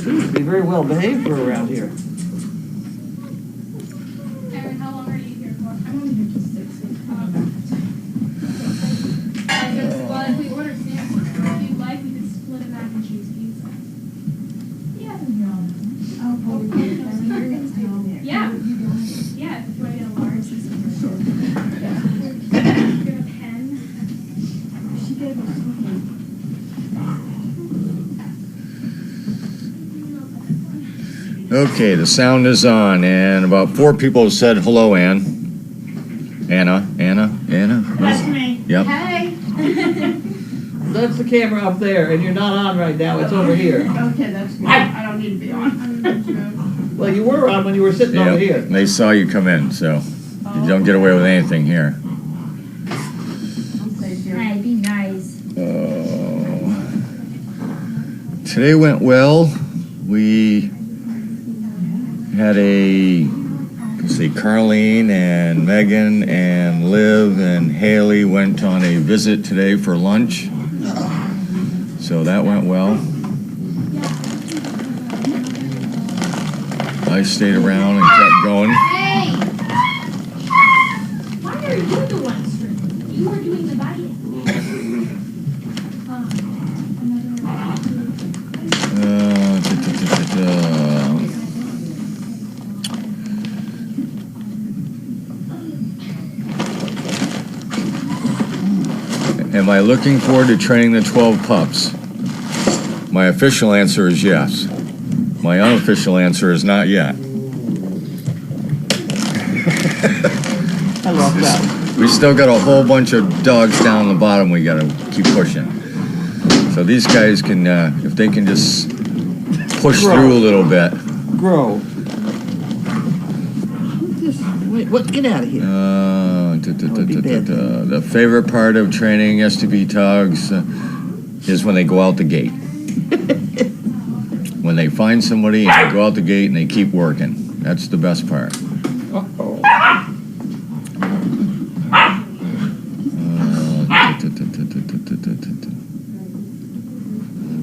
Seems to be very well behaved for around here. Erin, how long are you here for? I'm only here till 6. Well, if we order samples, if you'd like, we could split a mac and cheese pizza. Yeah, I'm here all night. Oh, well, we can. You're going to stay over there. Yeah. You don't. Yeah, if you want to get a large. Yeah. Get a pen. She gave us something. Okay, the sound is on, and about 4 people have said hello, Ann. Anna. That's me. Yep. Hey. That's the camera up there, and you're not on right now. It's over here. Okay, that's good. I don't need to be on. Well, you were on when you were sitting over Yep. here. They saw you come in, so you don't get away with anything here. I'll stay here. Hey, be nice. Today went well. We had let's see, Carlene and Megan and Liv and Haley went on a visit today for lunch. So that went well. I stayed around and kept going. Hey! Why are you the one stripping? You were doing the biting. Am I looking forward to training the 12 pups? My official answer is yes. My unofficial answer is not yet. I love that. We still got a whole bunch of dogs down the bottom we gotta keep pushing. So these guys can, if they can just push through a little bit. Grow. Wait, what? Get out of here. The favorite part of training SDP dogs is when they go out the gate. When they find somebody and they go out the gate and they keep working. That's the best part. Uh-oh.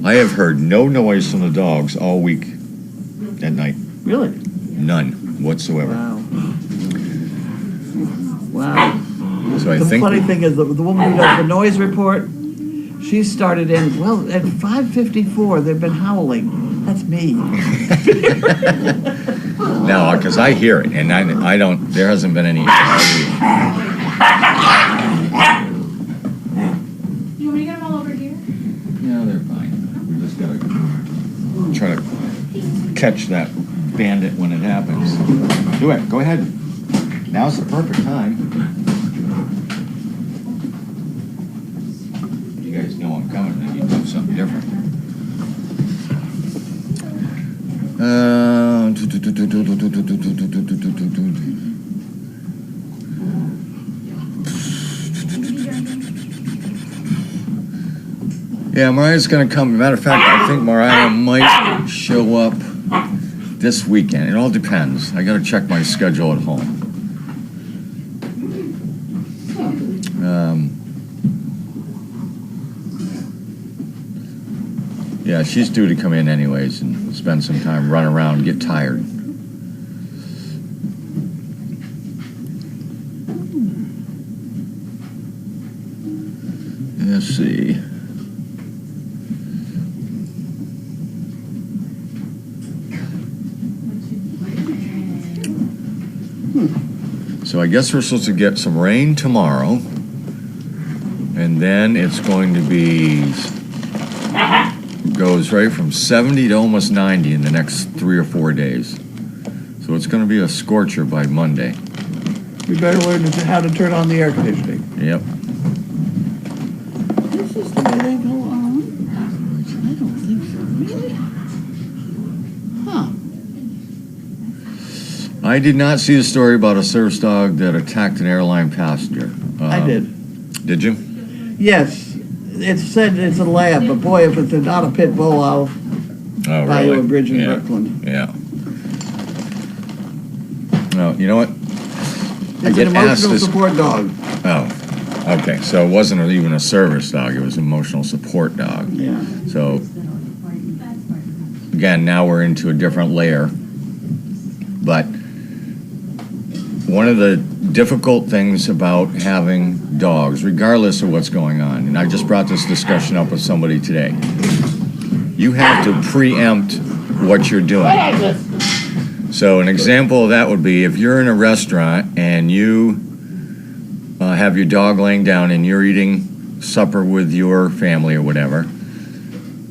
I have heard no noise from the dogs all week at night. Really? None whatsoever. Wow. So I The think funny thing is, the woman who does the noise report, she started at 5:54, they've been howling. That's me. no, because I hear it, and I don't. There hasn't been any. You want me to get them all over here? No, they're fine. We just gotta try to catch that bandit when it happens. Do it. Go ahead. Now's the perfect time. You guys know I'm coming, then you do something different. Yeah, Mariah's going to come. Matter of fact, I think Mariah might show up this weekend. It all depends. I got to check my schedule at home. Yeah, she's due to come in anyways and spend some time, run around, get tired. Let's see. So I guess we're supposed to get some rain tomorrow, and then it's going to be goes right from 70 to almost 90 in the next 3 or 4 days. So it's going to be a scorcher by Monday. We better learn how to turn on the air conditioning. Yep. This is the way they go on? I don't think so. Really? Huh. I did not see the story about a service dog that attacked an airline passenger. I did. Did you? Yes. It's said it's a lab, but boy, if it's not a pit bull, I'll buy you a bridge in Brooklyn. Yeah. No, you know what? It's an emotional support dog. Oh, okay. So it wasn't even a service dog. It was an emotional support dog. Yeah. So again, now we're into a different layer. But one of the difficult things about having dogs, regardless of what's going on, and I just brought this discussion up with somebody today, you have to preempt what you're doing. So an example of that would be if you're in a restaurant and you have your dog laying down and you're eating supper with your family or whatever,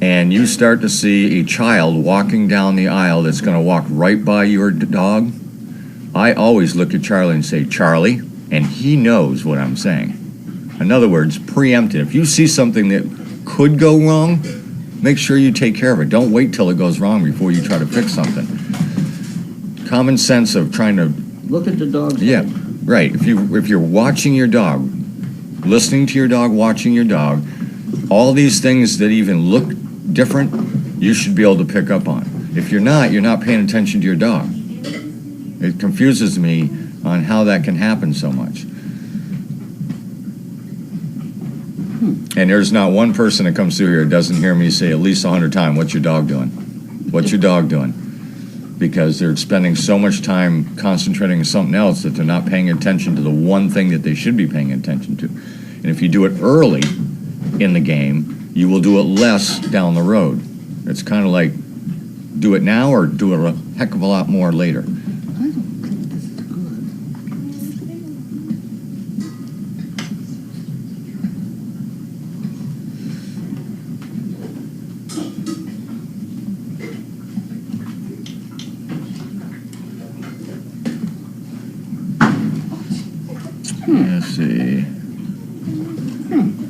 and you start to see a child walking down the aisle that's going to walk right by your dog, I always look at Charlie and say, Charlie, and he knows what I'm saying. In other words, preempt it. If you see something that could go wrong, make sure you take care of it. Don't wait till it goes wrong before you try to fix something. Common sense of trying to... Look at the dog's Yeah, head. right. If you're watching your dog, listening to your dog, watching your dog, all these things that even look different, you should be able to pick up on. If you're not paying attention to your dog. It confuses me on how that can happen so much. And there's not one person that comes through here that doesn't hear me say at least 100 times, what's your dog doing? What's your dog doing? Because they're spending so much time concentrating on something else that they're not paying attention to the one thing that they should be paying attention to. And if you do it early in the game, you will do it less down the road. It's kind of like do it now or do it a heck of a lot more later. I don't think this is good. Let's see.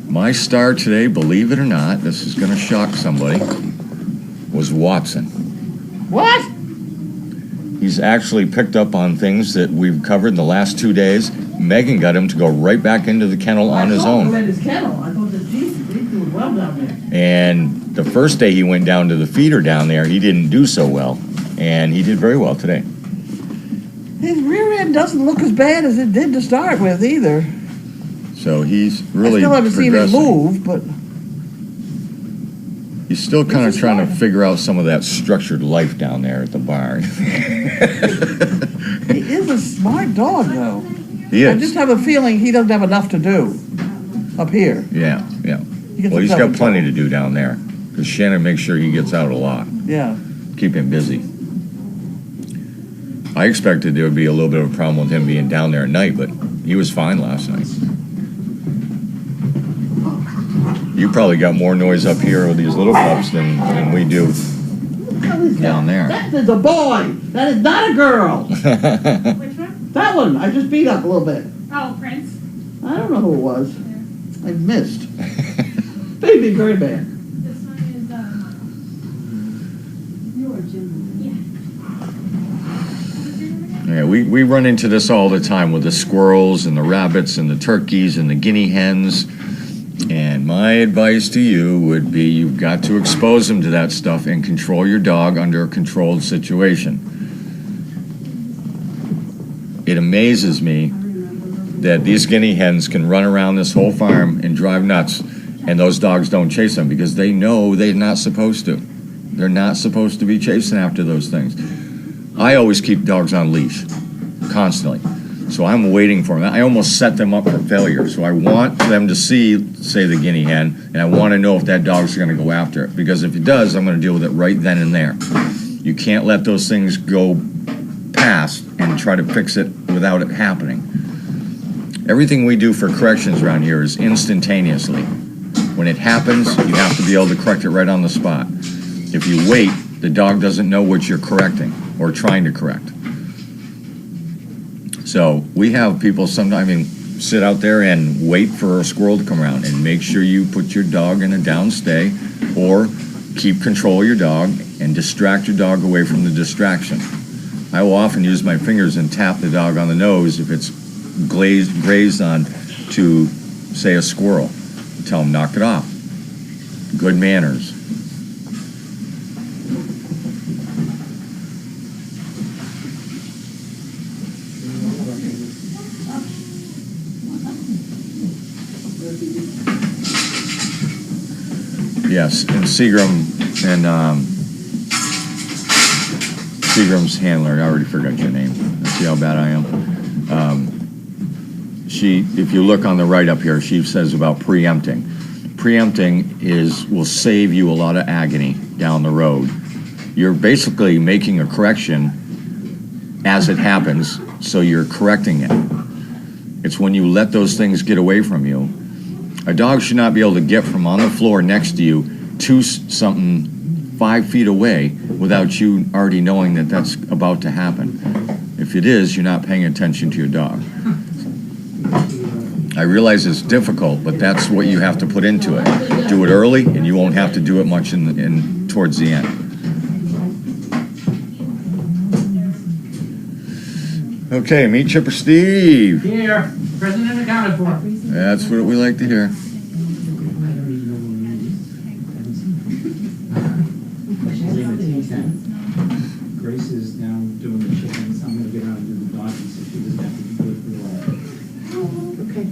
My star today, believe it or not, this is going to shock somebody, was Watson. What? He's actually picked up on things that we've covered in the last 2 days. Megan got him to go right back into the kennel on his own. I his kennel. I thought that Jesus, he's doing well down there. And the first day he went down to the feeder down there, he didn't do so well. And he did very well today. His rear end doesn't look as bad as it did to start with either. So he's really I still haven't seen him progressing. move, but He's still kind of This is trying to fine. figure out some of that structured life down there at the barn. he is a smart dog, though. He I just is. have a feeling he doesn't have enough to do up here. Yeah, yeah. He gets Well, he's himself got in plenty trouble. to do down there. Because Shannon makes sure he gets out a lot. Yeah. Keep him busy. I expected there would be a little bit of a problem with him being down there at night, but he was fine last night. You probably got more noise up here with these little pups than we do down there. That is a boy. That is not a girl. Which one? That one, I just beat up a little bit. Oh, Prince. I don't know who it was. I missed. Baby, very bad. This one is, Yeah, we run into this all the time with the squirrels and the rabbits and the turkeys and the guinea hens. And my advice to you would be you've got to expose them to that stuff and control your dog under a controlled situation. It amazes me that these guinea hens can run around this whole farm and drive nuts, and those dogs don't chase them because they know they're not supposed to. They're not supposed to be chasing after those things. I always keep dogs on leash, constantly. So I'm waiting for them. I almost set them up for failure. So I want them to see, say, the guinea hen, and I want to know if that dog's going to go after it. Because if it does, I'm going to deal with it right then and there. You can't let those things go past and try to fix it without it happening. Everything we do for corrections around here is instantaneously. When it happens, you have to be able to correct it right on the spot. If you wait, the dog doesn't know what you're correcting or trying to correct. So we have people sometimes sit out there and wait for a squirrel to come around, and make sure you put your dog in a down stay or keep control of your dog and distract your dog away from the distraction. I will often use my fingers and tap the dog on the nose if it's grazed on to, say, a squirrel. Tell him, knock it off. Good manners. Yes, and Seagram and Seagram's handler, I already forgot your name. See how bad I am? If you look on the right up here, she says about preempting. Preempting will save you a lot of agony down the road. You're basically making a correction as it happens, so you're correcting it. It's when you let those things get away from you. A dog should not be able to get from on the floor next to you to something 5 feet away without you already knowing that that's about to happen. If it is, you're not paying attention to your dog. I realize it's difficult, but that's what you have to put into it. Do it early, and you won't have to do it much towards the end. Okay, meet Chipper Steve. Here, present and accounted for. That's what we like to hear. Grace is down doing the chickens. I'm gonna get out and do the doggies so she doesn't have to do it for a while. Okay.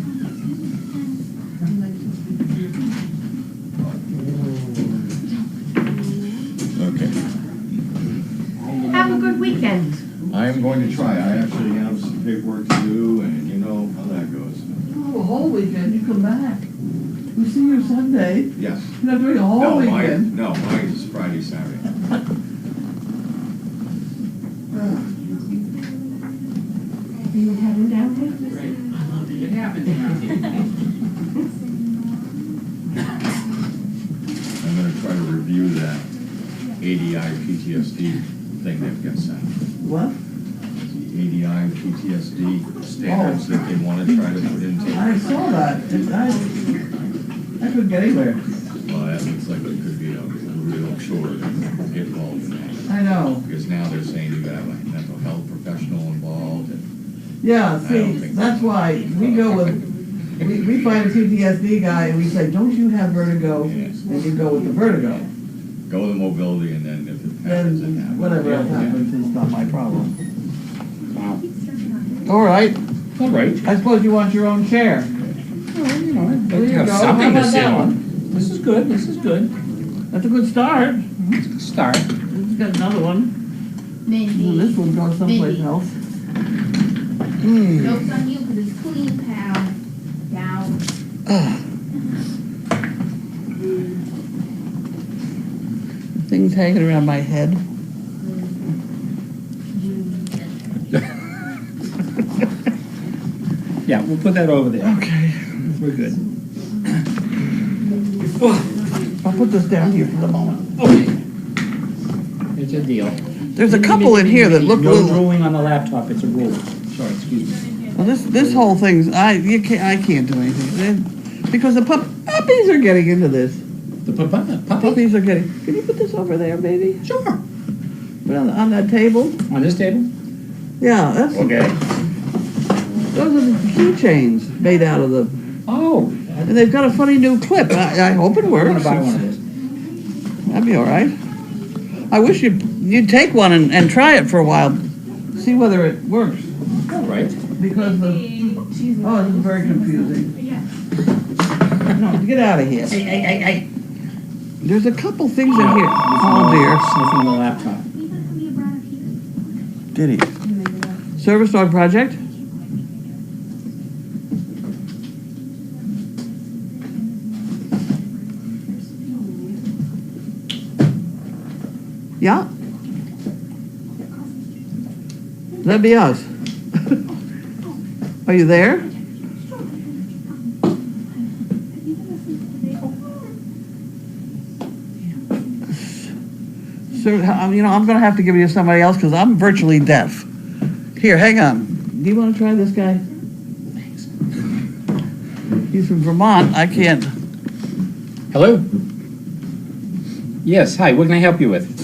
Have a good weekend. I am going to try. I actually have some paperwork to do, and you know how that goes. Oh, a whole weekend, you come back. We see you Sunday. Yes. You're not doing a whole weekend. Mine is Friday, Saturday. Are you heading down there? It happens around here. I'm going to try to review that ADI PTSD thing that gets sent. What? The ADI PTSD standards that they want to try to put into. I saw that. I couldn't get anywhere. Well, that looks like it could be a real chore to get involved in that. I know. Because now they're saying you got to have a mental health professional involved. And Yeah, I don't see, think that's why we go with, we find a PTSD guy and we say, don't you have vertigo? Yes. And you go with the vertigo. Go with the mobility, and then if it happens, it Then happens. whatever else happens, it's not my problem. Wow. All right, All right. I suppose you want your own chair. Well, you know, I'd There like to you have go. How something to about sit that on. one? This is good. This is good. That's a good start. It's a good start. It's got another one. And Mindy, this one goes someplace Mindy. else. joke's on you because it's clean, pal. Down. Things hanging around my head. Yeah, we'll put that over there. Okay. We're good. I'll put this down here for the moment. Okay. It's a deal. There's a couple in here that look a No little. drooling on the laptop. It's a rule. Sorry, excuse me. Well, this whole thing's I can't do anything because the puppies are getting into this. The puppy? Puppies are getting. Can you put this over there, baby? Sure. Put it on that table. On this table? Yeah, that's. Okay. Those are the keychains made out of the. Oh. And they've got a funny new clip. I hope it I'm works. gonna buy one of those. That'd be all right. I wish you'd take one and try it for a while, see whether it works. All right. Because this is very confusing. No, get out of here. Hey. There's a couple things in here. Oh dear. Sniffing the laptop. Did he? Service dog project? Yeah. That'd be us. Are you there? So, I'm going to have to give you to somebody else because I'm virtually deaf. Here, hang on. Do you want to try this guy? Thanks. He's from Vermont. I can't. Hello? Yes, hi, what can I help you with?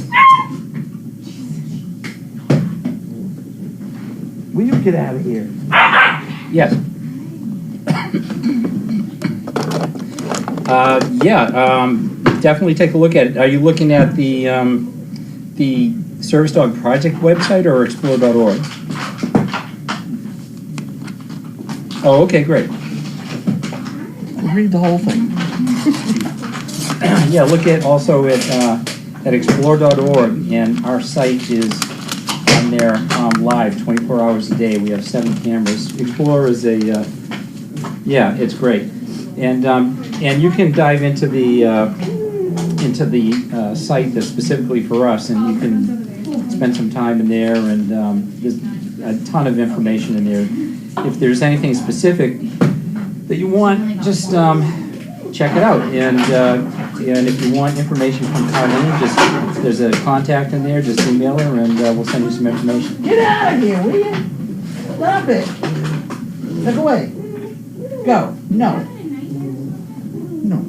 Will you get out of here? Yes. Definitely take a look at it. Are you looking at the Service Dog Project website or explore.org? Oh, okay, great. Read the whole thing. Yeah, look at also at explore.org, and our site is there live, 24 hours a day. We have 7 cameras. Explorer is yeah, it's great. And you can dive into the site that's specifically for us, and you can spend some time in there, and there's a ton of information in there. If there's anything specific that you want, just check it out. And if you want information from Carlene, there's a contact in there. Just email her, and we'll send you some information. Get out of here, will you? Stop it. Look away. Go. No. No.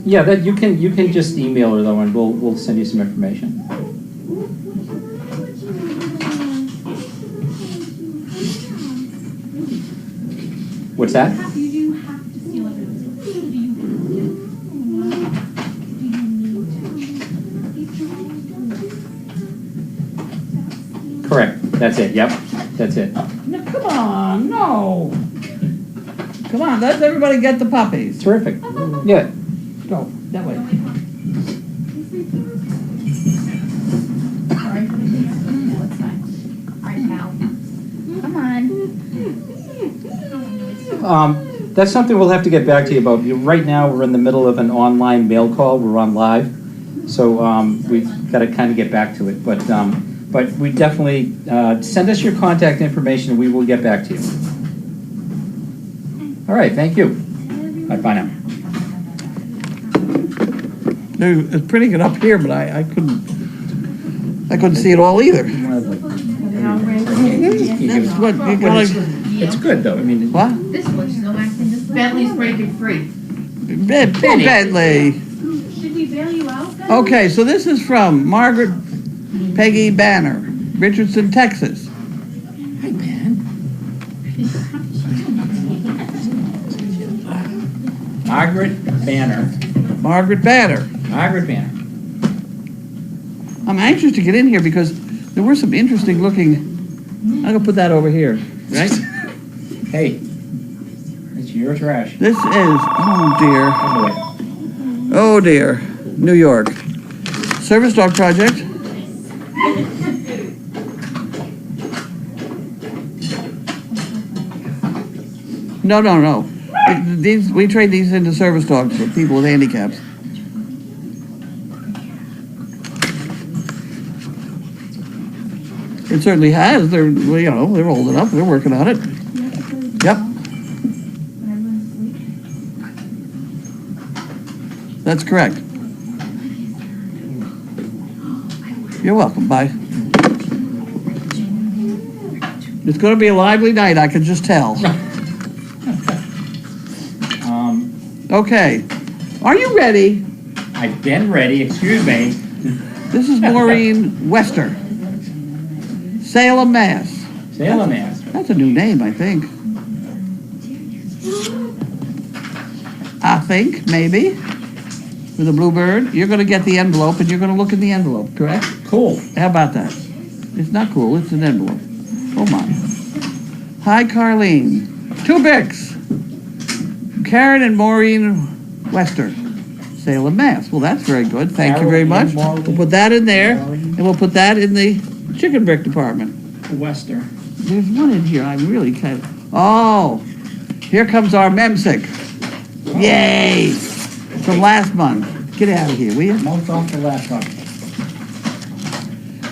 Yeah, that you can just email her though, and we'll send you some information. What's that? You do have to seal everyone's. Correct. That's it. Yep. That's it. No, come on, no. Come on, let everybody get the puppies. Terrific. Yeah. Go, that way. Sorry for the kids. No, it's fine. All right, pal. Come on. That's something we'll have to get back to you about. Right now, we're in the middle of an online mail call. We're on live, so we've got to kind of get back to it. But we definitely send us your contact information, and we will get back to you. All right, thank you. Bye now. It's printing it up here, but I couldn't see it all either. That's what you gotta. It's good though. I mean, What? This one's no acting this way. Bentley's breaking free. Bentley. Should we bail you out, guys? Okay, so this is from Margaret Peggy Banner, Richardson, Texas. hi man. Margaret Banner. Margaret Banner. Margaret Banner. I'm anxious to get in here because there were some interesting looking. I'm gonna put that over here, right? Hey, it's your trash. This is, oh dear, Come away. oh dear, New York. Service dog project. No. These, we trade these into service dogs for people with handicaps. It certainly has. They're, well, you know, they're old enough. They're working on it. Yep. That's correct. You're welcome. Bye. It's going to be a lively night, I can just tell. Okay. Are you ready? I've been ready. Excuse me. This is Maureen Wester. Salem, Mass. Salem, Mass. That's a new name, I think. Maybe. With a bluebird. You're going to get the envelope, and you're going to look in the envelope, correct? Cool. How about that? It's not cool. It's an envelope. Oh, my. Hi, Carlene. 2 Bics. Karen and Maureen Wester. Salem, Mass. Well, that's very good. Thank you very much. We'll put that in there, and we'll put that in the chicken brick department. Wester. There's one in here. I'm really kind of. Oh, here comes our memsick. Yay! From last month. Get out of here, will you? Month off the laptop.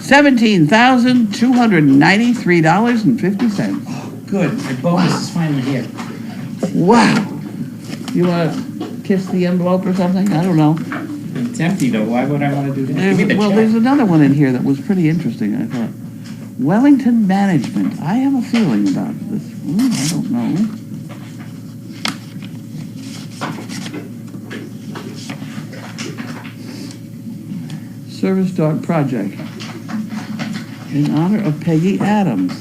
$17,293.50. Oh, good. My bonus is finally here. Wow. You want to kiss the envelope or something? I don't know. It's empty though. Why would I want to do that? Give me the Well, check. there's another one in here that was pretty interesting, I thought. Wellington Management. I have a feeling about this. I don't know. Service Dog Project in honor of Peggy Adams.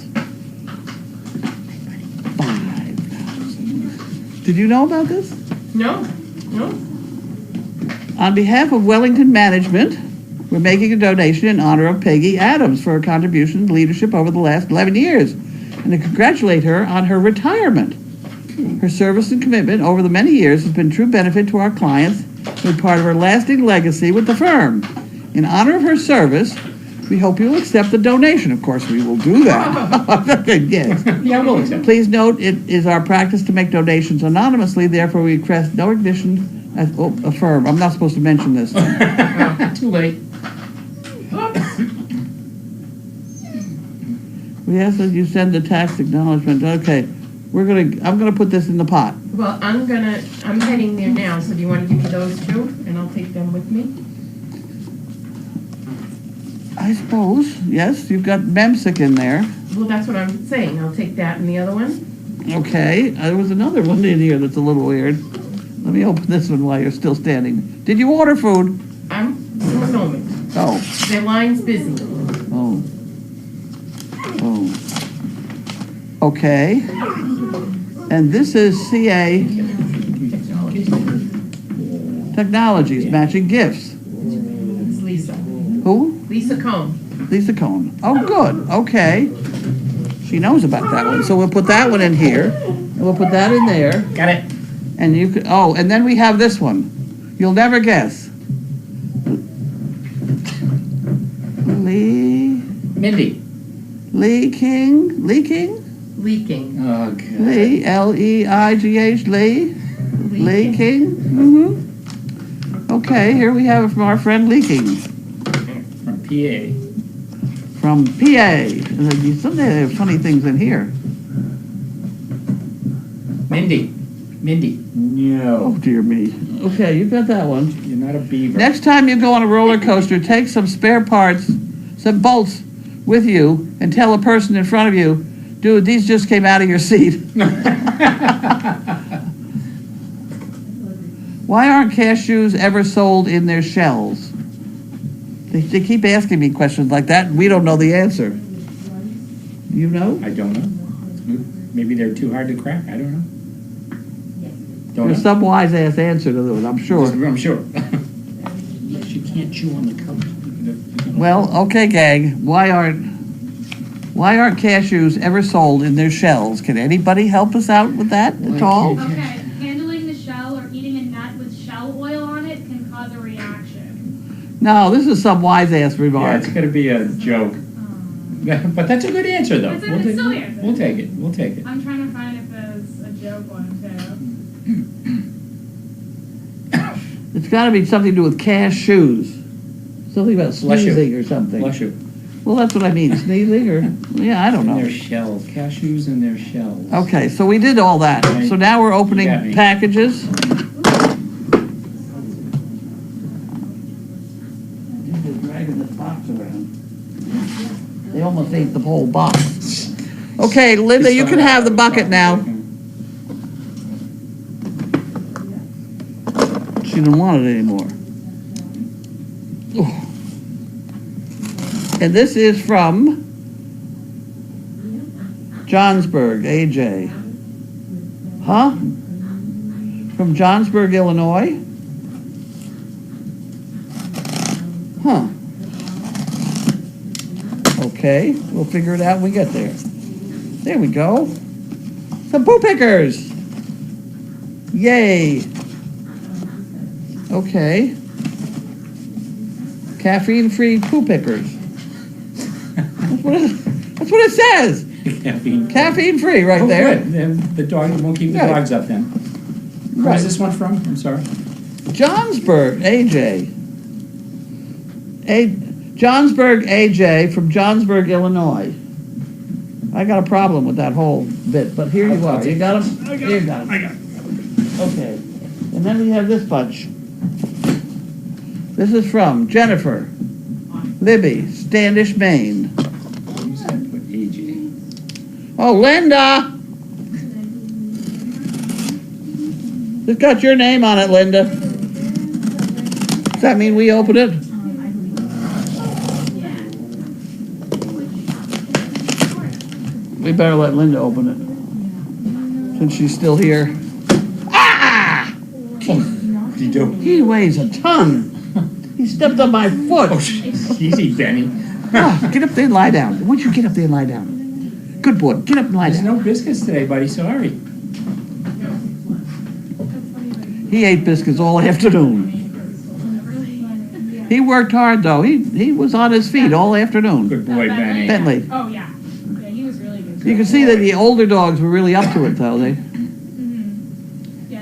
5,000. Did you know about this? No. On behalf of Wellington Management, we're making a donation in honor of Peggy Adams for her contribution and leadership over the last 11 years, and to congratulate her on her retirement. Her service and commitment over the many years has been true benefit to our clients Be part of her lasting legacy with the firm. In honor of her service, we hope you will accept the donation. Of course, we will do that. Yes. Yeah, we'll accept. Please note, it is our practice to make donations anonymously, therefore we request no recognition as a firm. I'm not supposed to mention this. Too late. We ask that you send the tax acknowledgement. Okay, I'm gonna put this in the pot. Well, I'm heading there now, so do you want to give me those two, and I'll take them with me? I suppose, yes, you've got Memsick in there. Well, that's what I'm saying, I'll take that and the other one. Okay, there was another one in here that's a little weird. Let me open this one while you're still standing. Did you order food? I'm, for a moment, Oh, their line's busy. oh. Oh. Okay. And this is CA Technologies, matching gifts. It's Lisa. Who? Lisa Cohn. Lisa Cohn. Oh, good, okay. She knows about that one, so we'll put that one in here, and we'll put that in there, Got it. and you could, oh, and then we have this one. You'll never guess. Mindy. Leaking? Leaking. Oh, God. Lee, L-E-I-G-H, Lee? Leaking? Mm-hmm. Okay, here we have it from our friend Leaking. From PA. From PA. Someday there are funny things in here. Mindy. No. Oh, dear me. Okay, you got that one. You're not a beaver. Next time you go on a roller coaster, take some spare parts, some bolts with you, and tell a person in front of you, dude, these just came out of your seat. Why aren't cashews ever sold in their shells? They keep asking me questions like that, and we don't know the answer. You know? I don't know. Maybe they're too hard to crack. I don't know. Don't There's know. some wise-ass answer to those, I'm sure. I'm sure. She can't chew on the couch. Well, okay, gang, why aren't cashews ever sold in their shells? Can anybody help us out with that at all? Okay, handling the shell or eating a nut with shell oil on it can cause a reaction. No, this is some wise-ass Yeah, remark. it's going to be a joke. But that's a good answer, though. It's a silly answer. We'll take it. We'll take it. I'm trying to find if there's a joke one too. It's got to be something to do with cashews. Something about Bless you. sneezing or something. Bless you. Well, that's what I mean, sneezing or, yeah, I don't In their know. shells. Cashews in their shells. Okay, so we did all that. Right. So now we're opening You got me. packages. You're just dragging this box around. They almost ate the whole box. Okay, Linda, you can have the bucket now. She didn't want it anymore. Oh. And this is from Johnsburg, AJ. Huh? From Johnsburg, Illinois? Huh. Okay, we'll figure it out when we get there. There we go. Some poo pickers. Yay. Okay. Caffeine-free poo pickers. That's what it says. Caffeine. Caffeine-free right there. Good. Then the dog won't keep the Right. dogs up then. Right. Where's this one from? I'm sorry. Johnsburg, AJ. Johnsburg, AJ from Johnsburg, Illinois. I got a problem with that whole bit, but here you are. You got them? You got them. I got it. Okay. And then we have this bunch. This is from Jennifer Libby, Standish, Maine. You said put AJ. Oh, Linda! It's got your name on it, Linda. Does that mean we open it? We better let Linda open it, since she's still here. Ah! What do you do? He weighs a ton. He stepped on my foot. Oh, easy, Benny. Ah, get up there and lie down. Why don't you get up there and lie down? Good boy. Get up and lie There's down. no biscuits today, buddy. Sorry. He ate biscuits all afternoon. He worked hard, though. He was on his feet all afternoon. Good boy, Benny. Bentley. Oh, yeah. Yeah, he was really good. You can see that the older dogs were really up to it, though. Yeah,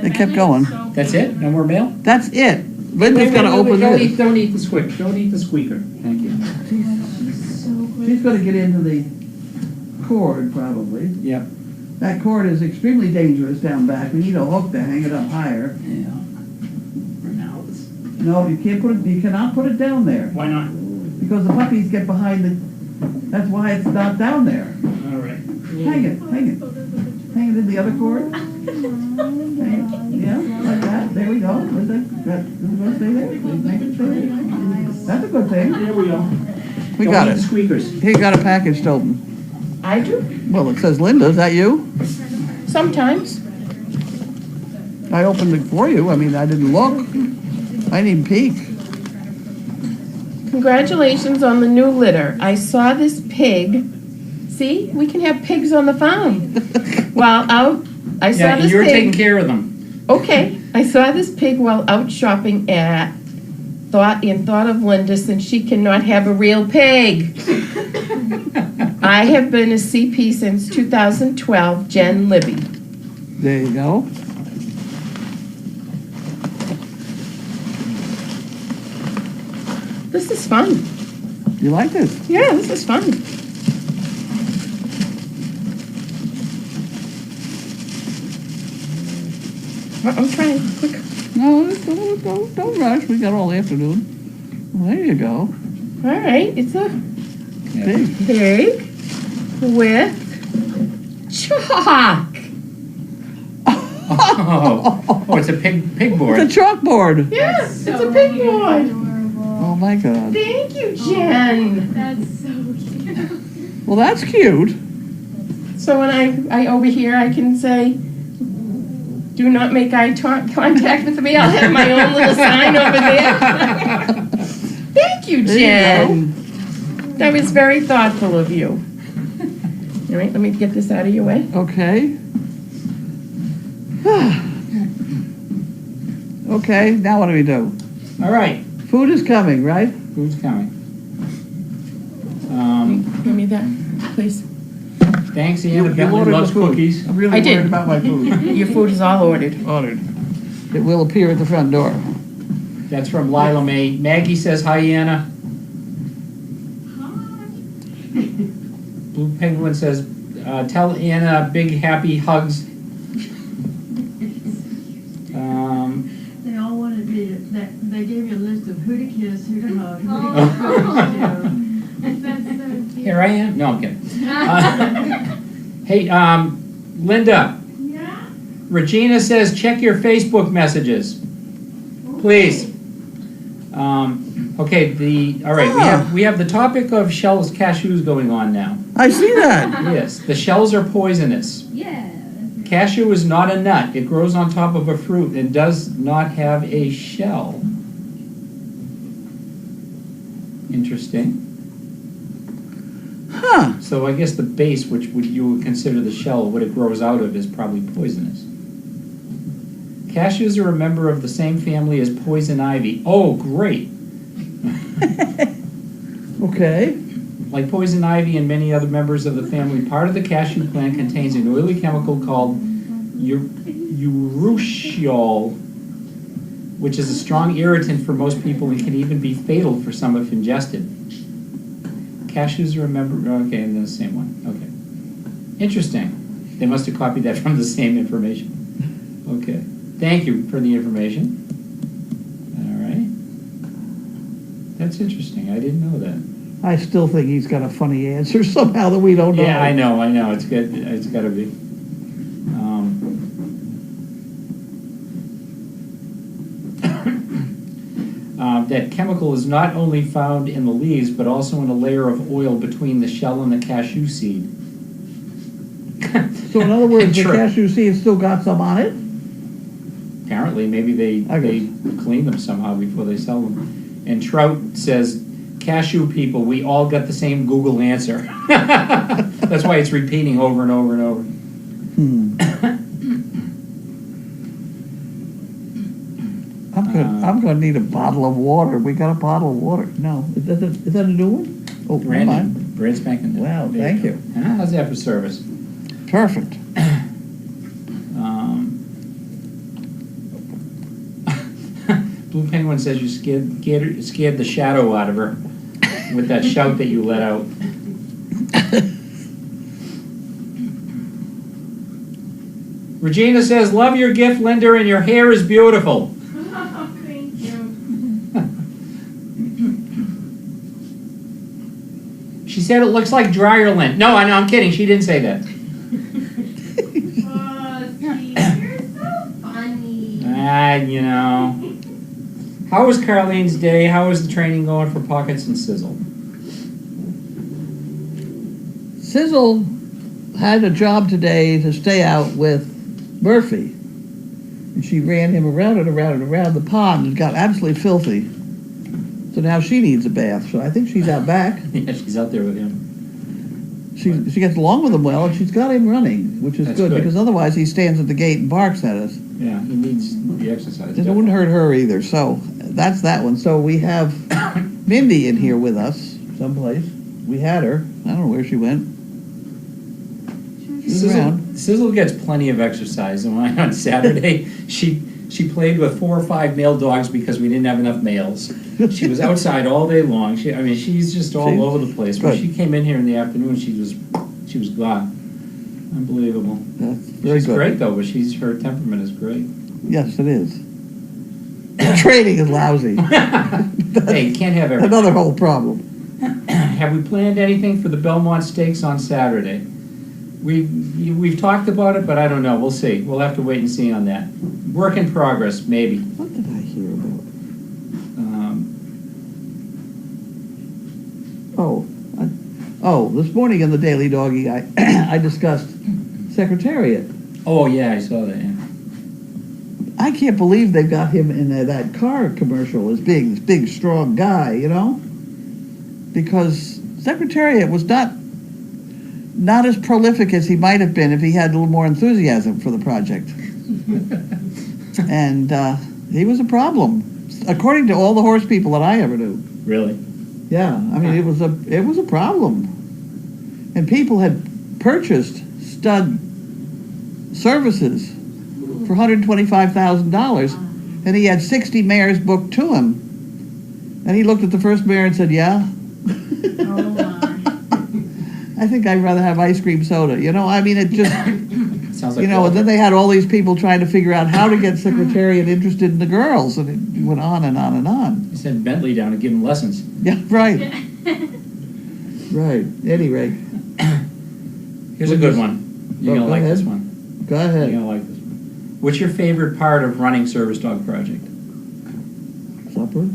They kept Bentley going. was so That's it? No more mail? That's it. Linda's gonna open this. Don't eat the squeak. Don't eat the squeaker. Thank you. She's gonna get into the cord, probably. Yep. That cord is extremely dangerous down back. We need a hook to hang it up higher. Yeah. For now, No, you can't put it. You cannot put it down there why not? because the puppies get behind the. That's why it's not down there. All right. Hang it. Hang it. Hang it in the other cord. Hang it. Yeah, like that. There we go. Is it gonna stay there? Make it stay there. That's a good thing. There we go. We Don't got eat it. the squeakers. He got a package to open. I do, Well, it says Linda. Is that you? sometimes. I opened it for you. I mean, I didn't look. I didn't even peek. Congratulations on the new litter. I saw this pig. See, we can have pigs on the farm. While out, I saw Yeah, and this you're taking pig. care of them. Okay, I saw this pig while out shopping at thought of Linda since she cannot have a real pig. I have been a CP since 2012, Jen Libby. There you go. This is fun. You like this? Yeah, this is fun. I'm trying, quick. No, don't rush. We got all afternoon. Well, there you go. All right, it's a Big. pig with chalk. Oh, it's a pig board. It's a chalkboard. Yes, So it's a pig board. Oh my God. Thank you, Jen. That's so cute. Well, that's cute. So when I over here, I can say, do not make eye contact with me. I'll have my own little sign over there. Thank you, There Jen. That was very thoughtful of you. All right, let me get this out of your way. Okay. Okay. Now what do we do? All right. Food is coming, right? Who's coming? Give me that, please. Thanks, Ian. You Bentley ordered loves the food. cookies. I'm really I did. worried about my food. Your food is all ordered. Ordered. It will appear at the front door. That's from Lila Mae. Maggie says, hi, Anna. Blue Penguin says, tell Anna big happy hugs. They all wanted me to, they gave you a list of who to kiss, who to hug, who to That's so cute. Here I am. No, I'm kidding. Hey, Linda. Yeah? Regina says, check your Facebook messages, please. Okay, all right, we have the topic of shells, cashews going on now. I see that. Yes, the shells are poisonous. Yeah. Cashew is not a nut. It grows on top of a fruit and does not have a shell. Interesting. Huh. So I guess the base, which you would consider the shell, what it grows out of, is probably poisonous. Cashews are a member of the same family as poison ivy. Oh, great. Okay. Like poison ivy and many other members of the family, part of the cashew plant contains an oily chemical called urushiol, which is a strong irritant for most people and can even be fatal for some if ingested. Cashews are a member, okay, and then the same one, okay. Interesting. They must have copied that from the same information. Okay, thank you for the information. All right. That's interesting, I didn't know that. I still think he's got a funny answer somehow that we don't know. Yeah, I know, it's good, it's gotta be. That chemical is not only found in the leaves, but also in a layer of oil between the shell and the cashew seed. So in other words, the True. cashew seed still got some on it? Apparently, maybe they clean them somehow before they sell them. And Trout says, cashew people, we all got the same Google answer. That's why it's repeating over and over and over. I'm gonna need a bottle of water. We got a bottle of water. No, is that a new one? Oh, never mind. Brand spanking new. Wow, There thank go. you. How's that for service? Perfect. Blue Penguin says you scared the shadow out of her with that shout that you let out. Regina says, love your gift, Linda, and your hair is beautiful. Oh, thank you. She said it looks like dryer lint. No, I know, I'm kidding. She didn't say that. Oh, Steve, you're so funny. You know. How was Carlene's day? How was the training going for Pockets and Sizzle? Sizzle had a job today to stay out with Murphy. And she ran him around and around and around the pond and got absolutely filthy. So now she needs a bath. So I think she's out back. Yeah, she's out there with him. She gets along with him well, and she's got him running, which is That's good, good. because otherwise he stands at the gate and barks at us. Yeah, he needs the exercise. It wouldn't hurt her either. So that's that one. So we have Mindy in here with us someplace. We had her. I don't know where she went. She's around. Sizzle gets plenty of exercise, and on Saturday she played with 4 or 5 male dogs because we didn't have enough males. She was outside all day long. She's just all over the place. When good. she came in here in the afternoon, she was gone. Unbelievable. That's very She's good. great though, but her temperament is great. Yes, it is. The training is lousy. Hey, you can't have everything. Another whole problem. Have we planned anything for the Belmont Stakes on Saturday? We've talked about it, but I don't know. We'll see. We'll have to wait and see on that. Work in progress, maybe. What did I hear about? This morning in the Daily Doggy, I discussed Secretariat. Oh yeah, I saw that. Yeah. I can't believe they got him in that car commercial as being this big, strong guy, you know? Because Secretariat was not as prolific as he might have been if he had a little more enthusiasm for the project. And he was a problem, according to all the horse people that I ever knew. Really? Yeah, I mean, it was a problem. And people had purchased stud services for $125,000, and he had 60 mares booked to him. And he looked at the first mare and said, yeah. Oh, my. I think I'd rather have ice cream soda. You know, I mean, it just, Sounds like and then they had all these people trying to figure out how to get Secretariat interested in the girls, and it went on and on and on. He sent Bentley down to give him lessons. Yeah, right. Right. At any rate, Here's a good one. You're Go gonna like ahead. this one. go You're ahead. gonna like this one. What's your favorite part of running Service Dog Project? Supper.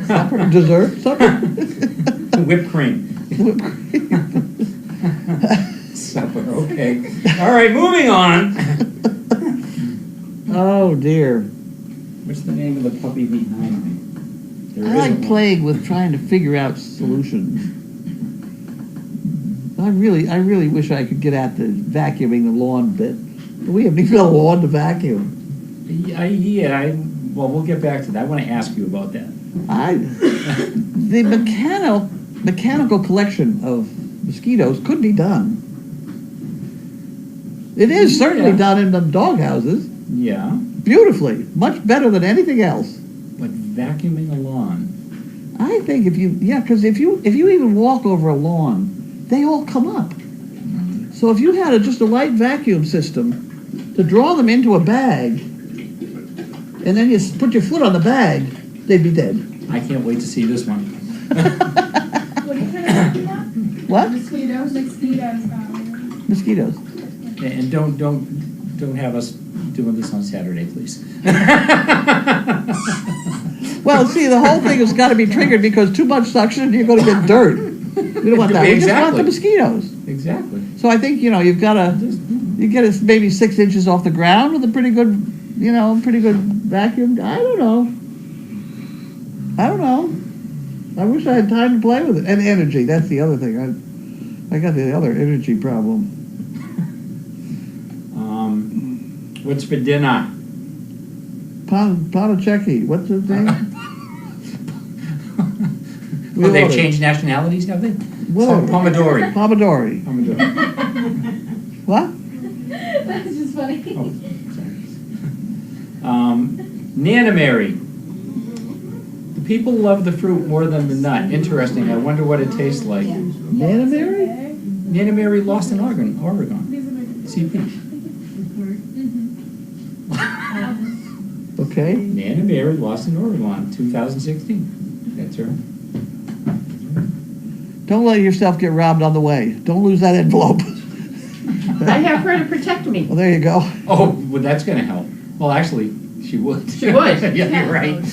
Supper. Dessert. Supper. Whipped cream. Whipped cream. Supper. Okay. All right. Moving on. Oh dear. What's the name of the puppy behind me? There I isn't like one. playing with trying to figure out solutions. I really wish I could get at the vacuuming the lawn bit. But we haven't even got a lawn to vacuum. Well, we'll get back to that. I want to ask you about that. The mechanical collection of mosquitoes could be done. It is certainly done in the dog houses. Yeah, Beautifully. Much better than anything else. but vacuuming a lawn. I think because if you even walk over a lawn, they all come up. So if you had just a light vacuum system to draw them into a bag, and then you put your foot on the bag, they'd be dead. I can't wait to see this one. What are you trying to talk about? What? Mosquitoes. Mosquitoes. And don't have us doing this on Saturday, please. Well, see, the whole thing has got to be triggered because too much suction, you're going to get dirt. We don't want that. We just want the mosquitoes. Exactly. So I think, you've got to, you get it maybe 6 inches off the ground with a pretty good vacuum. I don't know. I wish I had time to play with it. And energy, that's the other thing. I got the other energy problem. What's for dinner? Ponticelli, what's his name? We Oh, they've ordered. changed nationalities, have they? Whoa. Pomodori. Pomodori. Pomodori. What? That's just funny. Oh, sorry. Nana Mary. The people love the fruit more than the nut. Interesting. I wonder what it tastes like. Nana Mary? Nana Mary lost in Oregon. These are my favorite. CP. Okay. Nana Mary lost in Oregon, 2016. That's her. Don't let yourself get robbed on the way. Don't lose that envelope. I have her to protect me. Well, there you go. Oh, well, that's going to help. Well, actually, she would. She would. Yeah, you're right.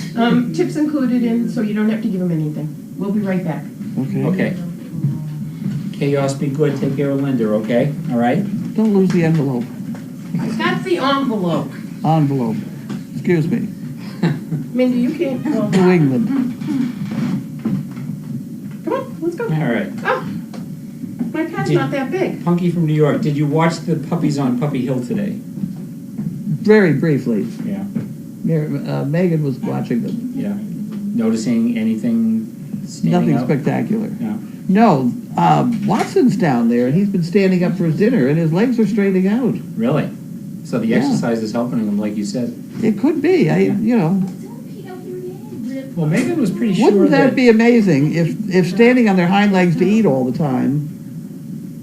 Tips included in, so you don't have to give them anything. We'll be right back. Okay. Okay. Chaos, be good. Take care of Linda, okay? All right? Don't lose the envelope. That's the envelope. Envelope. Excuse me. Mindy, you can't. Well, New England. come on, let's go. All right. Oh, my car's not that big. Punky from New York, did you watch the puppies on Puppy Hill today? Very briefly. Yeah. Megan was watching them. Yeah. Noticing anything standing Nothing out? spectacular. No. No, Watson's down there, and he's been standing up for his dinner, and his legs are straightening out. Really? So the Yeah. exercise is helping him, like you said. It could be. Well, Megan was pretty sure Wouldn't that be amazing if standing on their hind legs to eat all the time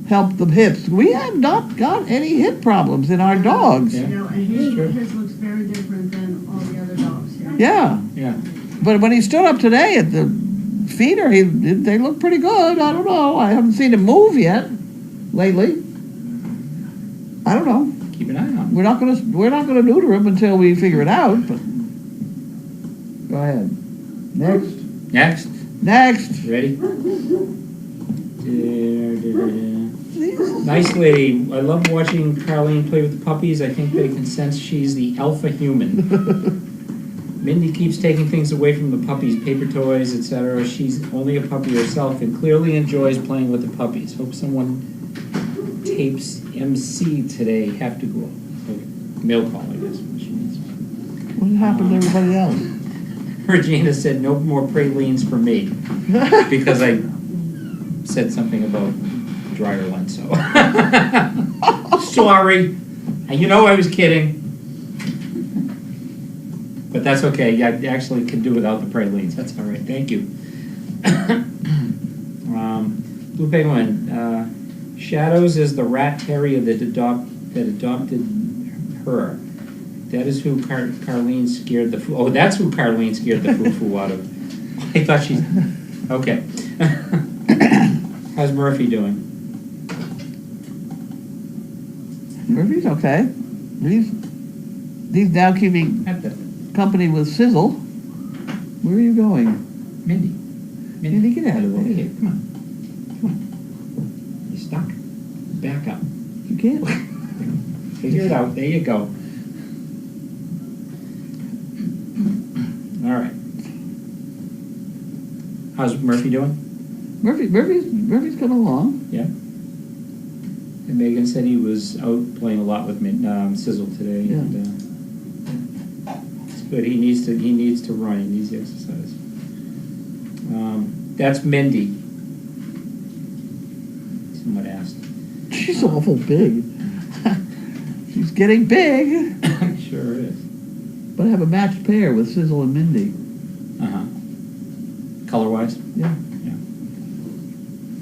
helped the hips? We have not got any hip problems in our dogs. Yeah. No, and his looks very different than all the other dogs here. Yeah. Yeah. But when he stood up today at the feeder, they look pretty good. I don't know. I haven't seen him move yet lately. I don't know. Keep an eye on him. We're not gonna neuter him until we figure it out. But go ahead. Next. Next. Ready? Nice lady. I love watching Carlene play with the puppies. I think they can sense she's the alpha human. Mindy keeps taking things away from the puppies, paper toys, etc. She's only a puppy herself and clearly enjoys playing with the puppies. Hope someone tapes MC today. Have to go. Okay. Mail call, I guess. What she means. What happened to everybody else? Regina said no more pralines for me because I said something about dryer lint. So sorry. And you know I was kidding. But that's okay. I actually can do without the pralines. That's all right. Thank you. Blue Penguin. Shadows is the rat terrier that adopted her. That is who Carlene scared the foo. Oh, that's who Carlene scared the foo-foo out of. I thought she. Okay. How's Murphy doing? Murphy's okay. He's now keeping company with Sizzle. Where are you going? Mindy. Mindy, get out of Over there. here. Come on. Come on. You're stuck. Back up. You can't. Figure it out. There you go. All right. How's Murphy doing? Murphy's coming along. Yeah. And Megan said he was out playing a lot with Sizzle today. Yeah. And, it's good. He needs to run. He needs the exercise. That's Mindy. Someone asked. She's awful big. She's getting big. Sure is. But I have a matched pair with Sizzle and Mindy. Uh-huh. Color-wise? Yeah.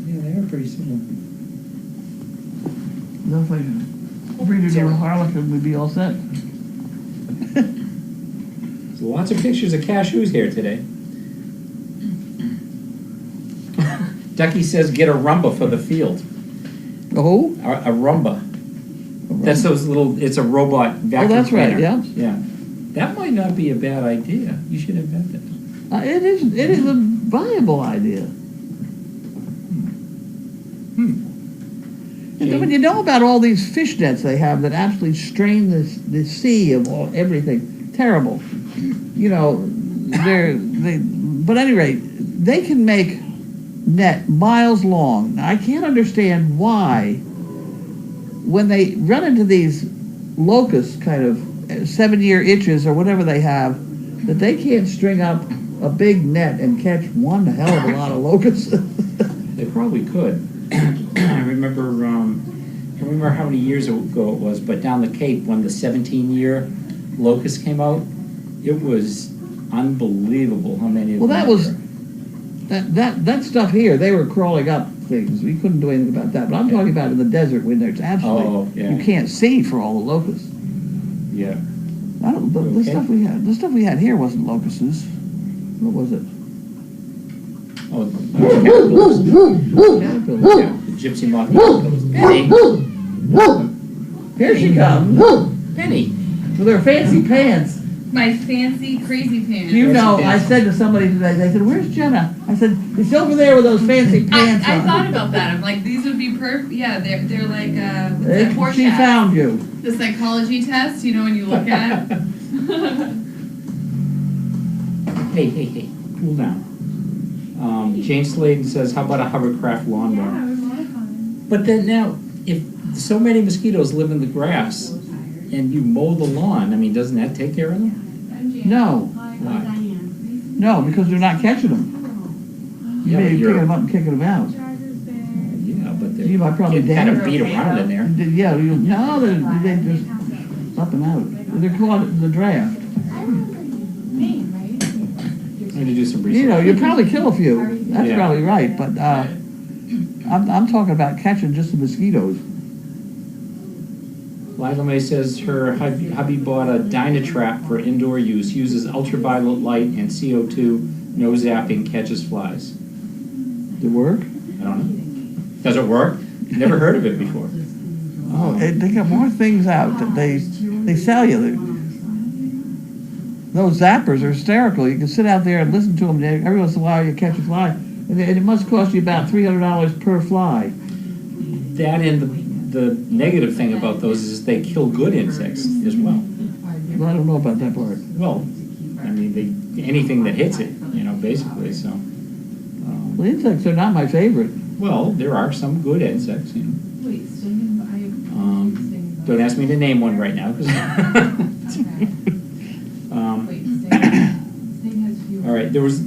Yeah, they are pretty similar. Nothing. Bring her to a Harlequin, we'd be all set. There's lots of pictures of cashews here today. Ducky says get a rumba for the field. Oh? A rumba. That's those little, it's a robot vacuum that's right, cleaner. yeah. Yeah. That might not be a bad idea. You should invent it. It is a viable idea. And then when you know about all these fish nets they have that absolutely strain the sea of everything, terrible. You know, but at any rate, they can make net miles long. Now, I can't understand why, when they run into these locust kind of 7-year itches or whatever they have, that they can't string up a big net and catch one hell of a lot of locusts. They probably could. I remember, I can't remember how many years ago it was, but down the Cape when the 17-year locust came out, it was unbelievable how many of Well, them that was were. that stuff here. They were crawling up things. We couldn't do anything about that. But I'm talking about in the desert when there's absolutely you can't see for all the locusts. Yeah. I don't. The Okay. stuff we had here wasn't locusts. What was it? Oh, caterpillars. Caterpillars. Yeah, the gypsy moth caterpillars. Penny! Here she comes Penny! with her fancy pants. My fancy crazy pants. Do you know? I pants. said to somebody today. They said, "Where's Jenna?" I said, "It's over there with those fancy pants I on." thought about that. I'm like, these would be perfect. Yeah, they're like what's that, Porsche She found you. the psychology test. You know when you look at. Hey, cool down. Jane Sladen says, how about a hovercraft lawnmower? Yeah, it was a lot of fun. But then now, if so many mosquitoes live in the grass and you mow the lawn, I mean, doesn't that take care of them? No, Why? no, because they're not catching them. You Yeah, may but be you're- picking them up and kicking them out. Yeah, but they're You might probably getting kind of damage. beat around in there. Yeah, no, they just up and out. They're called the draft. I'm going to do some research. You know, you probably kill a few. That's Yeah. probably right. But I'm talking about catching just the mosquitoes. Lila May says her hubby bought a Dynatrap for indoor use, uses ultraviolet light and CO2, no zapping, catches flies. Did it work? I don't know. Does it work? Never heard of it before. Oh, they got more things out that they sell you. Those zappers are hysterical. You can sit out there and listen to them. Every once in a while you catch a fly. And it must cost you about $300 per fly. That and the negative thing about those is they kill good insects as well. Well, I don't know about that part. Well, I mean, anything that hits it, basically, so. Well, insects are not my favorite. Well, there are some good insects, Don't ask me to name one right now, 'cause all right, there was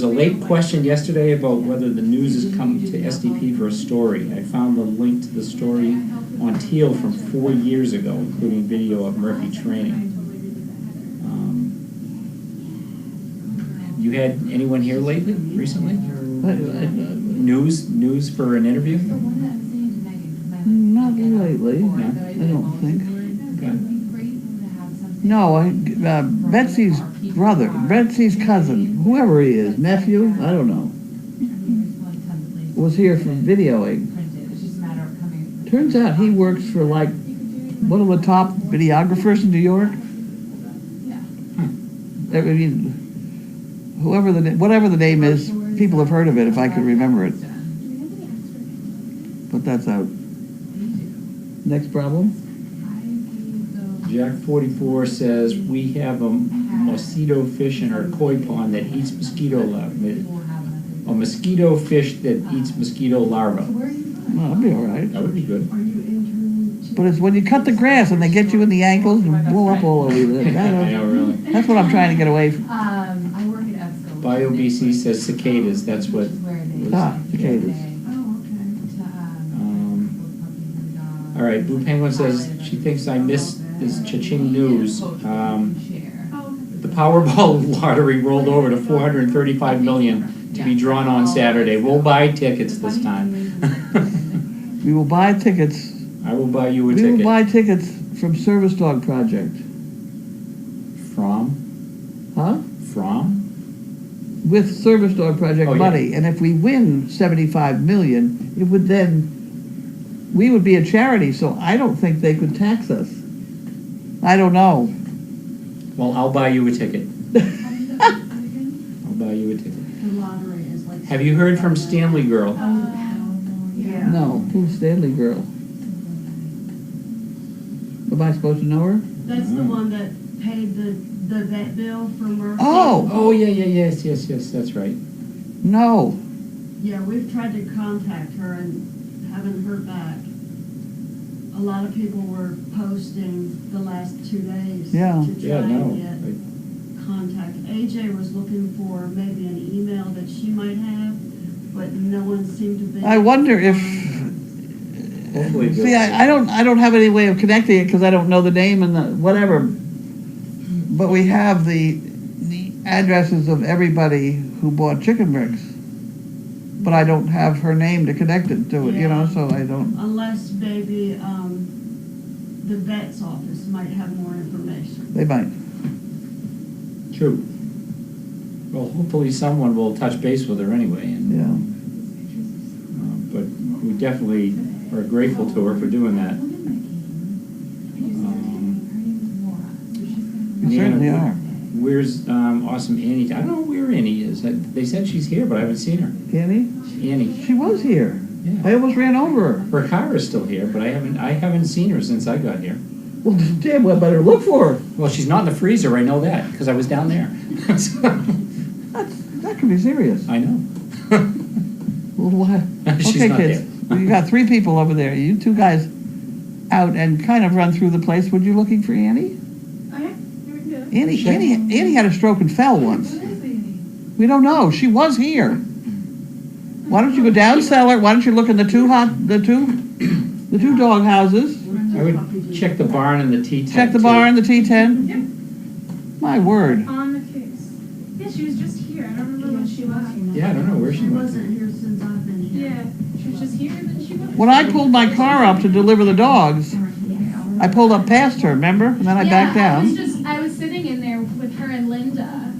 a late question yesterday about whether the news has come to SDP for a story. I found the link to the story on Teal from 4 years ago, including video of Murphy training. You had anyone here recently? News for an interview? Not lately, No? I don't think. Okay. No, Betsy's brother, Betsy's cousin, whoever he is, nephew, I don't know, was here for videoing. Turns out he works for like one of the top videographers in New York. I mean, whatever the name is, people have heard of it if I could remember it. But that's out. Next problem? Jack 44 says, we have a mosquito fish in our koi pond that eats mosquito larvae. A mosquito fish that eats mosquito larvae. Well, that'd be all right. That would be good. But it's when you cut the grass and they get you in the ankles and blow up all over you. I know, really. That's what I'm trying to get away from. I work at EBSCO. BioBC says cicadas, that's what. Cicadas. All right, Blue Penguin says she thinks I missed this cha-ching news. The Powerball lottery rolled over to $435 million to be drawn on Saturday. We'll buy tickets this time. We will buy tickets. I will buy you a We ticket. will buy tickets from Service Dog Project. From? Huh? From? With Service Dog Project Oh, yeah. money. And if we win $75 million, it would then, we would be a charity, so I don't think they could tax us. I don't know. Well, I'll buy you a ticket. I'll buy you a ticket. Have you heard from Stanley Girl? No, who's Stanley Girl? Am I supposed to know her? That's the one that paid the vet bill for Murphy. Oh, yes, that's right. No. Yeah, we've tried to contact her and haven't heard back. a lot of people were posting the last 2 days. Yeah. To try Yeah, no. and get contact. AJ was looking for maybe an email that she might have, but no one seemed to be. I wonder if, Hopefully see, I don't have any way of connecting it because I don't know the name and the whatever. But we have the addresses of everybody who bought chicken bricks. But I don't have her name to connect it to it, you know, so I don't. Unless maybe the vet's office might have more information. They might. True. Well, hopefully someone will touch base with her anyway, and, Yeah. but we definitely are grateful to her for doing that. We certainly are. Where's awesome Annie? I don't know where Annie is. They said she's here, but I haven't seen her. Annie? Annie. She was here. I Yeah. almost ran over her. Her car is still here, but I haven't seen her since I got here. Well, damn, well, I better look for her. Well, she's not in the freezer. I know that because I was down there. That could be serious. I know. Well, what? She's Okay, not kids. You got 3 people over there. You 2 guys out and kind of run through the place. Were you looking for Annie? Okay, here we go. Annie had a stroke and fell once. We don't know. She was here. Why don't you go down cellar? Why don't you look in the two dog houses? I would check the barn and the T10. Check the too. bar and the T10. My word. On the case. Yeah, she was just here. I don't remember when she left. Yeah, I don't know where she She went. wasn't here since I've been here. Yeah, she was just here, then she went. When I pulled my car up to deliver the dogs, I pulled up past her, remember? And then I backed down. I was sitting in there with her and Linda,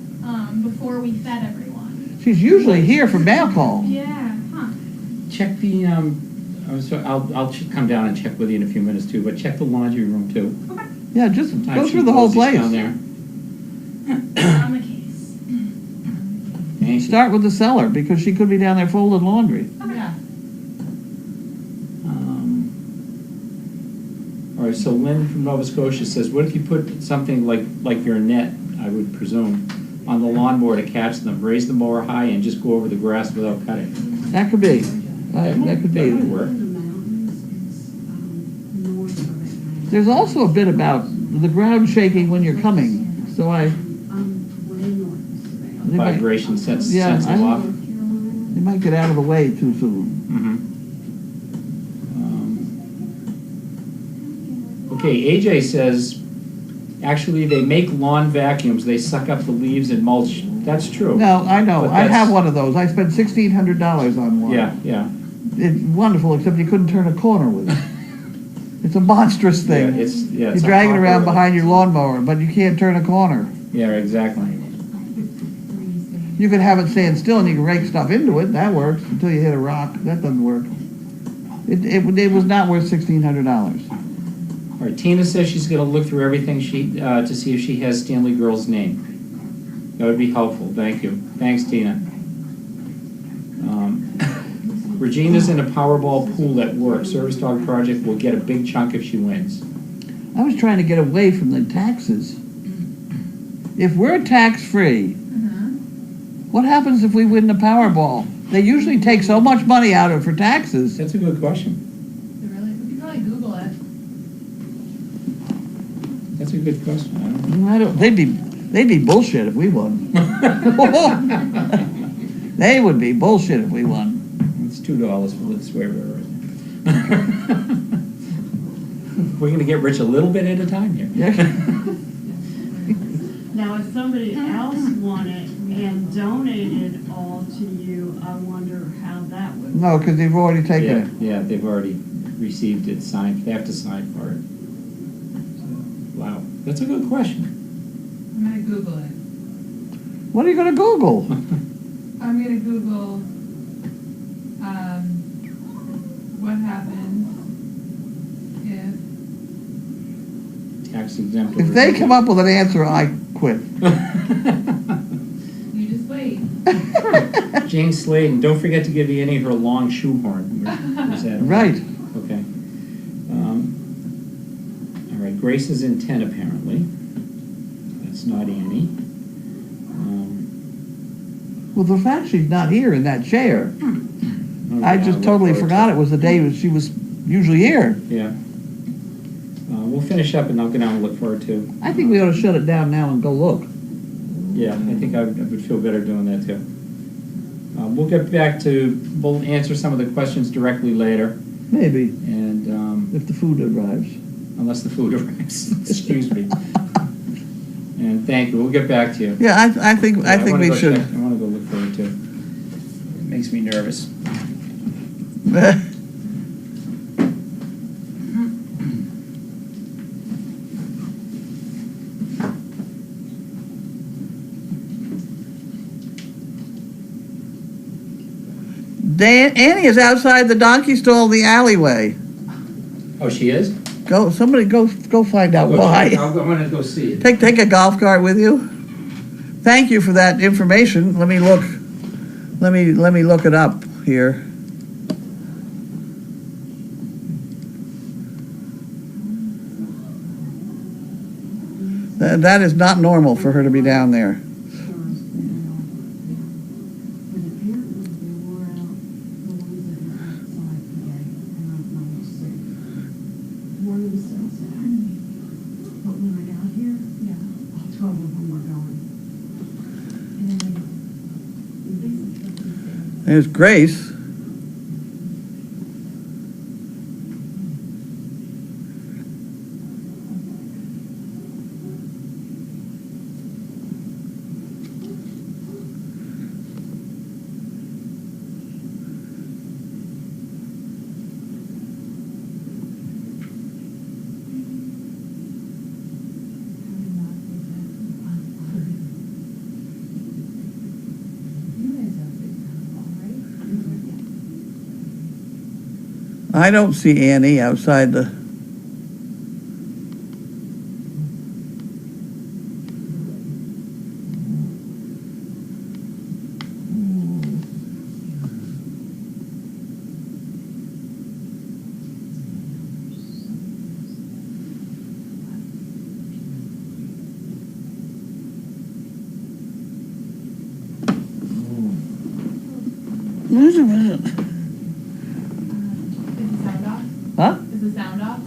before we fed everyone. She's usually here for mail call. Yeah, huh. Check the I'll come down and check with you in a few minutes too. But check the laundry room too. Yeah, just Sometimes go she through the whole closes place. down there. On the case. Thank you. Start with the cellar because she could be down there folding laundry. Yeah. All right, so Lynn from Nova Scotia says, what if you put something like your net, I would presume, on the lawnmower to catch them, raise the mower high and just go over the grass without cutting? That could be. That could That would be. work. The mountains is north of it. There's also a bit about the ground shaking when you're coming. So Way north. they might, Vibration sets Yeah, them off. they might get out of the way too soon. Okay, AJ says, actually, they make lawn vacuums. They suck up the leaves and mulch. That's true. No, I know. But I that's- have one of those. I spent $1,600 on one. Yeah. It's wonderful, except you couldn't turn a corner with it. It's a monstrous thing. Yeah, it's You a drag it around hopper. behind your lawnmower, but you can't turn a corner. Yeah, exactly. You can have it stand still and you can rake stuff into it. That works until you hit a rock. That doesn't work. It was not worth $1,600. All right, Tina says she's going to look through everything to see if she has Stanley Girl's name. That would be helpful. Thank you. Thanks, Tina. Regina's in a Powerball pool at work. Service Dog Project will get a big chunk if she wins. I was trying to get away from the taxes. If we're tax-free, what happens if we win the Powerball? They usually take so much money out of it for taxes. That's a good question. Really? We could probably Google it. That's a good question. I don't know. They'd be bullshit if we won. They would be bullshit if we won. It's $2 for the swear word. We're going to get rich a little bit at a time here. Yeah. Now, if somebody else won it and donated all to you, I wonder how that would. No, because they've already taken it. Yeah, they've already received it, signed. They have to sign for it. So, wow, that's a good question. I'm gonna Google it. What are you going to Google? I'm gonna Google, what happens if Tax exempt. If they come up with an answer, I quit. you just wait. Jane Sladen, don't forget to give Annie her long shoehorn. Is that Right. Okay. All right, Grace is in 10 apparently. That's not Annie. Well, the fact she's not here in that chair, Okay, I just I'll totally look forward forgot to it was the day she was usually here. Yeah. finish up and I'll get down and look for it too. I think we ought to shut it down now and go look. Yeah, I think I would feel better doing that too. We'll get back to, we'll answer some of the questions directly later, Maybe, and if the food arrives. unless the food arrives, excuse me. And thank you, we'll get back to you. Yeah, I think wanna we go should. check- I want to go look for it too. It makes me nervous. Annie is outside the donkey stall in the alleyway. Oh, she is? Somebody go find out why. I'm gonna go see it. Take a golf cart with you. Thank you for that information. Let me look it up here. That is not normal for her to be down there. But apparently they wore out the ones that were outside today, and I don't know what's sick. One of them said that. But when I got here, all 12 of them were gone. There's Grace. I don't see Annie outside the... Is the sound off? Huh? Is the sound off?